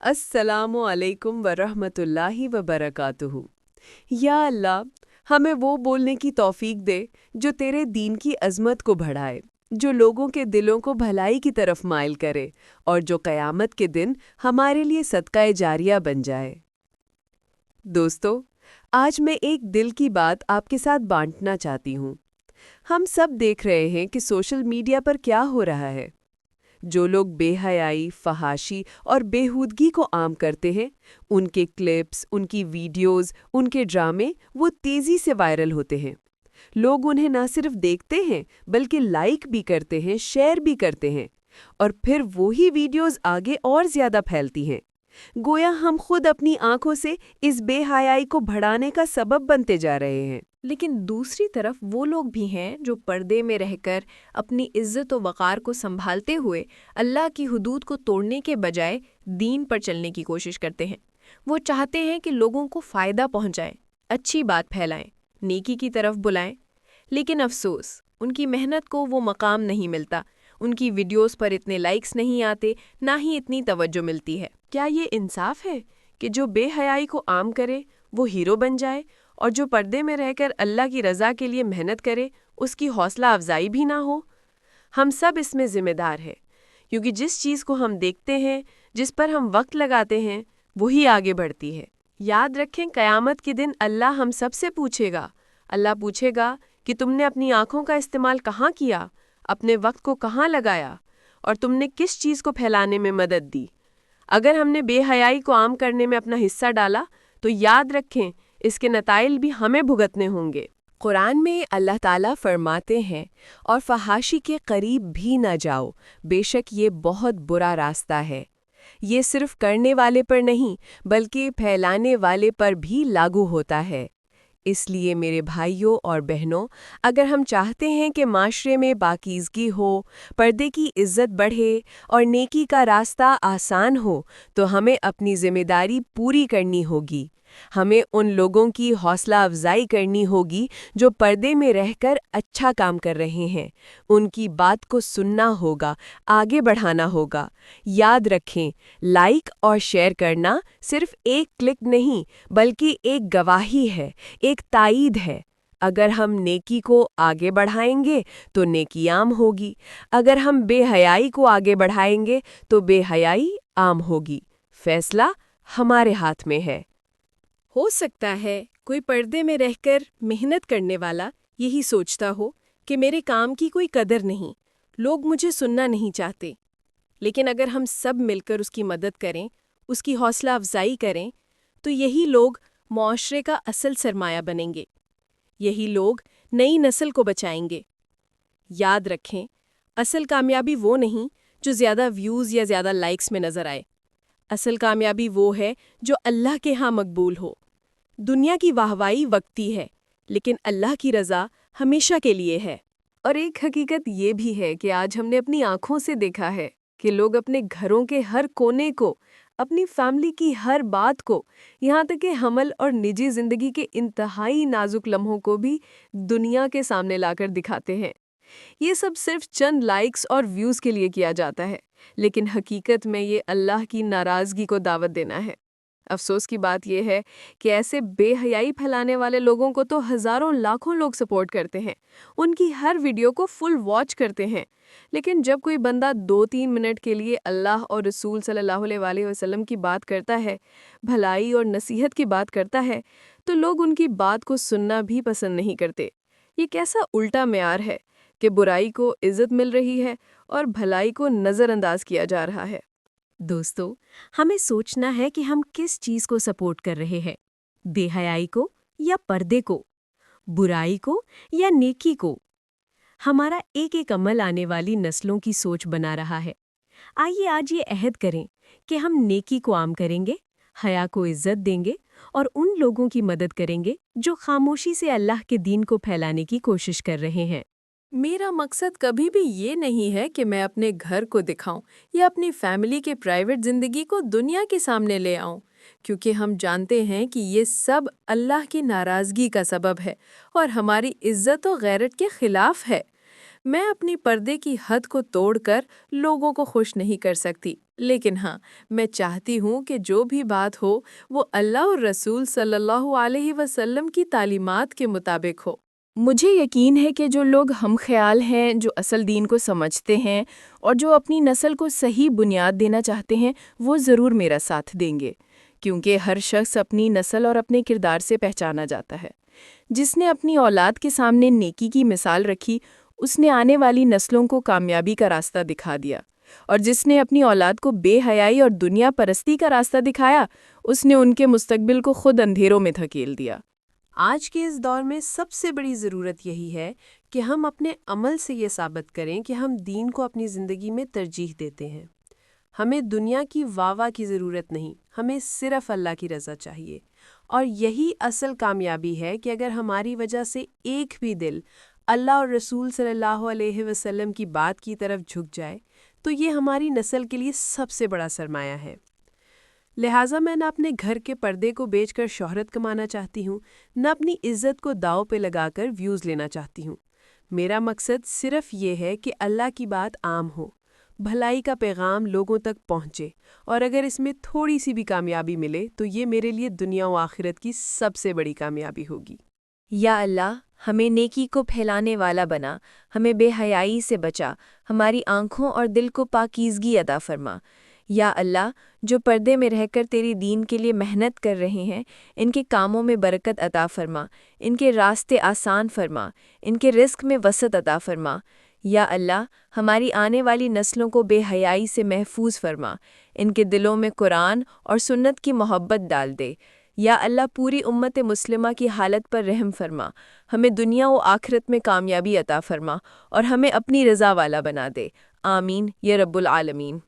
السلام علیکم ورحمۃ اللہ وبرکاتہ۔ یا اللہ، ہمیں وہ بولنے کی توفیق دے جو تیرے دین کی عظمت کو بڑھائے، جو لوگوں کے دلوں کو بھلائی کی طرف مائل کرے اور جو قیامت کے دن ہمارے لیے صدقہ جاریہ بن جائے۔ دوستو، آج میں ایک دل کی بات آپ کے ساتھ بانٹنا چاہتی ہوں۔ ہم سب دیکھ رہے ہیں کہ سوشل میڈیا پر کیا ہو رہا ہے۔ جو لوگ بے حیائی، فحاشی اور بےہودگی کو عام کرتے ہیں، ان کے کلپس، ان کی ویڈیوز، ان کے ڈرامے وہ تیزی سے وائرل ہوتے ہیں۔ لوگ انہیں نہ صرف دیکھتے ہیں بلکہ لائک بھی کرتے ہیں، شیئر بھی کرتے ہیں، اور پھر وہی ویڈیوز آگے اور زیادہ پھیلتی ہیں۔ گویا ہم خود اپنی آنکھوں سے اس بے حیائی کو بڑھانے کا سبب بنتے جا رہے ہیں۔ لیکن دوسری طرف وہ لوگ بھی ہیں جو پردے میں رہ کر اپنی عزت و وقار کو سنبھالتے ہوئے اللہ کی حدود کو توڑنے کے بجائے دین پر چلنے کی کوشش کرتے ہیں۔ وہ چاہتے ہیں کہ لوگوں کو فائدہ پہنچائیں، اچھی بات پھیلائیں، نیکی کی طرف بلائیں، لیکن افسوس، ان کی محنت کو وہ مقام نہیں ملتا۔ ان کی ویڈیوز پر اتنے لائکس نہیں آتے، نہ ہی اتنی توجہ ملتی ہے۔ کیا یہ انصاف ہے کہ جو بے حیائی کو عام کرے وہ ہیرو بن جائے، اور جو پردے میں رہ کر اللہ کی رضا کے لیے محنت کرے اس کی حوصلہ افزائی بھی نہ ہو؟ ہم سب اس میں ذمہ دار ہیں، کیونکہ جس چیز کو ہم دیکھتے ہیں، جس پر ہم وقت لگاتے ہیں، وہی آگے بڑھتی ہے۔ یاد رکھیں، قیامت کے دن اللہ ہم سب سے پوچھے گا۔ اللہ پوچھے گا کہ تم نے اپنی آنکھوں کا استعمال کہاں کیا، اپنے وقت کو کہاں لگایا، اور تم نے کس چیز کو پھیلانے میں مدد دی۔ اگر ہم نے بے حیائی کو عام کرنے میں اپنا حصہ ڈالا تو یاد رکھیں اس کے نتائج بھی ہمیں بھگتنے ہوں گے۔ قرآن میں اللہ تعالیٰ فرماتے ہیں، اور فحاشی کے قریب بھی نہ جاؤ، بے شک یہ بہت برا راستہ ہے۔ یہ صرف کرنے والے پر نہیں بلکہ پھیلانے والے پر بھی لاگو ہوتا ہے۔ اس لیے میرے بھائیوں اور بہنوں، اگر ہم چاہتے ہیں کہ معاشرے میں پاکیزگی ہو، پردے کی عزت بڑھے اور نیکی کا راستہ آسان ہو، تو ہمیں اپنی ذمہ داری پوری کرنی ہوگی۔ ہمیں ان لوگوں کی حوصلہ افزائی کرنی ہوگی جو پردے میں رہ کر اچھا کام کر رہے ہیں۔ ان کی بات کو سننا ہوگا، آگے بڑھانا ہوگا۔ یاد رکھیں، لائک اور شیئر کرنا صرف ایک کلک نہیں بلکہ ایک گواہی ہے، ایک تائید ہے۔ اگر ہم نیکی کو آگے بڑھائیں گے تو نیکی عام ہوگی، اگر ہم بے حیائی کو آگے بڑھائیں گے تو بے حیائی عام ہوگی۔ فیصلہ ہمارے ہاتھ میں ہے۔ ہو سکتا ہے کوئی پردے میں رہ کر محنت کرنے والا یہی سوچتا ہو کہ میرے کام کی کوئی قدر نہیں، لوگ مجھے سننا نہیں چاہتے۔ لیکن اگر ہم سب مل کر اس کی مدد کریں، اس کی حوصلہ افزائی کریں، تو یہی لوگ معاشرے کا اصل سرمایہ بنیں گے۔ یہی لوگ نئی نسل کو بچائیں گے۔ یاد رکھیں، اصل کامیابی وہ نہیں جو زیادہ ویوز یا زیادہ لائکس میں نظر آئے۔ اصل کامیابی وہ ہے جو اللہ کے ہاں مقبول ہو۔ دنیا کی واہوائی وقتی ہے، لیکن اللہ کی رضا ہمیشہ کے لیے ہے۔ اور ایک حقیقت یہ بھی ہے کہ آج ہم نے اپنی آنکھوں سے دیکھا ہے کہ لوگ اپنے گھروں کے ہر کونے کو، اپنی فیملی کی ہر بات کو، یہاں تک کہ حمل اور نجی زندگی کے انتہائی نازک لمحوں کو بھی دنیا کے سامنے لا کر دکھاتے ہیں۔ یہ سب صرف چند لائکس اور ویوز کے لیے کیا جاتا ہے، لیکن حقیقت میں یہ اللہ کی ناراضگی کو دعوت دینا ہے۔ افسوس کی بات یہ ہے کہ ایسے بے حیائی پھیلانے والے لوگوں کو تو ہزاروں لاکھوں لوگ سپورٹ کرتے ہیں، ان کی ہر ویڈیو کو فل واچ کرتے ہیں، لیکن جب کوئی بندہ 2-3 منٹ کے لیے اللہ اور رسول صلی اللہ علیہ وسلم کی بات کرتا ہے، بھلائی اور نصیحت کی بات کرتا ہے، تو لوگ ان کی بات کو سننا بھی پسند نہیں کرتے۔ یہ کیسا الٹا معیار ہے کہ برائی کو عزت مل رہی ہے اور بھلائی کو نظر انداز کیا جا رہا ہے۔ دوستو، ہمیں سوچنا ہے کہ ہم کس چیز کو سپورٹ کر رہے ہیں، بے حیائی کو یا پردے کو، برائی کو یا نیکی کو۔ ہمارا ایک ایک عمل آنے والی نسلوں کی سوچ بنا رہا ہے۔ آئیے آج یہ عہد کریں کہ ہم نیکی کو عام کریں گے، حیا کو عزت دیں گے اور ان لوگوں کی مدد کریں گے جو خاموشی سے اللہ کے دین کو پھیلانے کی کوشش کر رہے ہیں۔ میرا مقصد کبھی بھی یہ نہیں ہے کہ میں اپنے گھر کو دکھاؤں یا اپنی فیملی کے پرائیویٹ زندگی کو دنیا کے سامنے لے آؤں، کیونکہ ہم جانتے ہیں کہ یہ سب اللہ کی ناراضگی کا سبب ہے اور ہماری عزت و غیرت کے خلاف ہے۔ میں اپنی پردے کی حد کو توڑ کر لوگوں کو خوش نہیں کر سکتی، لیکن ہاں، میں چاہتی ہوں کہ جو بھی بات ہو وہ اللہ اور رسول صلی اللہ علیہ وسلم کی تعلیمات کے مطابق ہو۔ مجھے یقین ہے کہ جو لوگ ہم خیال ہیں، جو اصل دین کو سمجھتے ہیں اور جو اپنی نسل کو صحیح بنیاد دینا چاہتے ہیں، وہ ضرور میرا ساتھ دیں گے، کیونکہ ہر شخص اپنی نسل اور اپنے کردار سے پہچانا جاتا ہے۔ جس نے اپنی اولاد کے سامنے نیکی کی مثال رکھی، اس نے آنے والی نسلوں کو کامیابی کا راستہ دکھا دیا، اور جس نے اپنی اولاد کو بے حیائی اور دنیا پرستی کا راستہ دکھایا، اس نے ان کے مستقبل کو خود اندھیروں میں دھکیل دیا۔ آج کے اس دور میں سب سے بڑی ضرورت یہی ہے کہ ہم اپنے عمل سے یہ ثابت کریں کہ ہم دین کو اپنی زندگی میں ترجیح دیتے ہیں۔ ہمیں دنیا کی واہ کی ضرورت نہیں، ہمیں صرف اللہ کی رضا چاہیے، اور یہی اصل کامیابی ہے کہ اگر ہماری وجہ سے ایک بھی دل اللہ اور رسول صلی اللہ علیہ وسلم کی بات کی طرف جھک جائے تو یہ ہماری نسل کے لیے سب سے بڑا سرمایہ ہے۔ لہٰذا میں نہ اپنے گھر کے پردے کو بیچ کر شہرت کمانا چاہتی ہوں، نہ اپنی عزت کو داؤ پہ لگا کر ویوز لینا چاہتی ہوں۔ میرا مقصد صرف یہ ہے کہ اللہ کی بات عام ہو، بھلائی کا پیغام لوگوں تک پہنچے، اور اگر اس میں تھوڑی سی بھی کامیابی ملے تو یہ میرے لیے دنیا و آخرت کی سب سے بڑی کامیابی ہوگی۔ یا اللہ، ہمیں نیکی کو پھیلانے والا بنا، ہمیں بے حیائی سے بچا، ہماری آنکھوں اور دل کو پاکیزگی عطا فرما۔ یا اللہ، جو پردے میں رہ کر تیری دین کے لیے محنت کر رہے ہیں، ان کے کاموں میں برکت عطا فرما، ان کے راستے آسان فرما، ان کے رزق میں وسعت عطا فرما۔ یا اللہ، ہماری آنے والی نسلوں کو بے حیائی سے محفوظ فرما، ان کے دلوں میں قرآن اور سنت کی محبت ڈال دے۔ یا اللہ، پوری امت مسلمہ کی حالت پر رحم فرما، ہمیں دنیا و آخرت میں کامیابی عطا فرما، اور ہمیں اپنی رضا والا بنا دے۔ آمین یا رب العالمین۔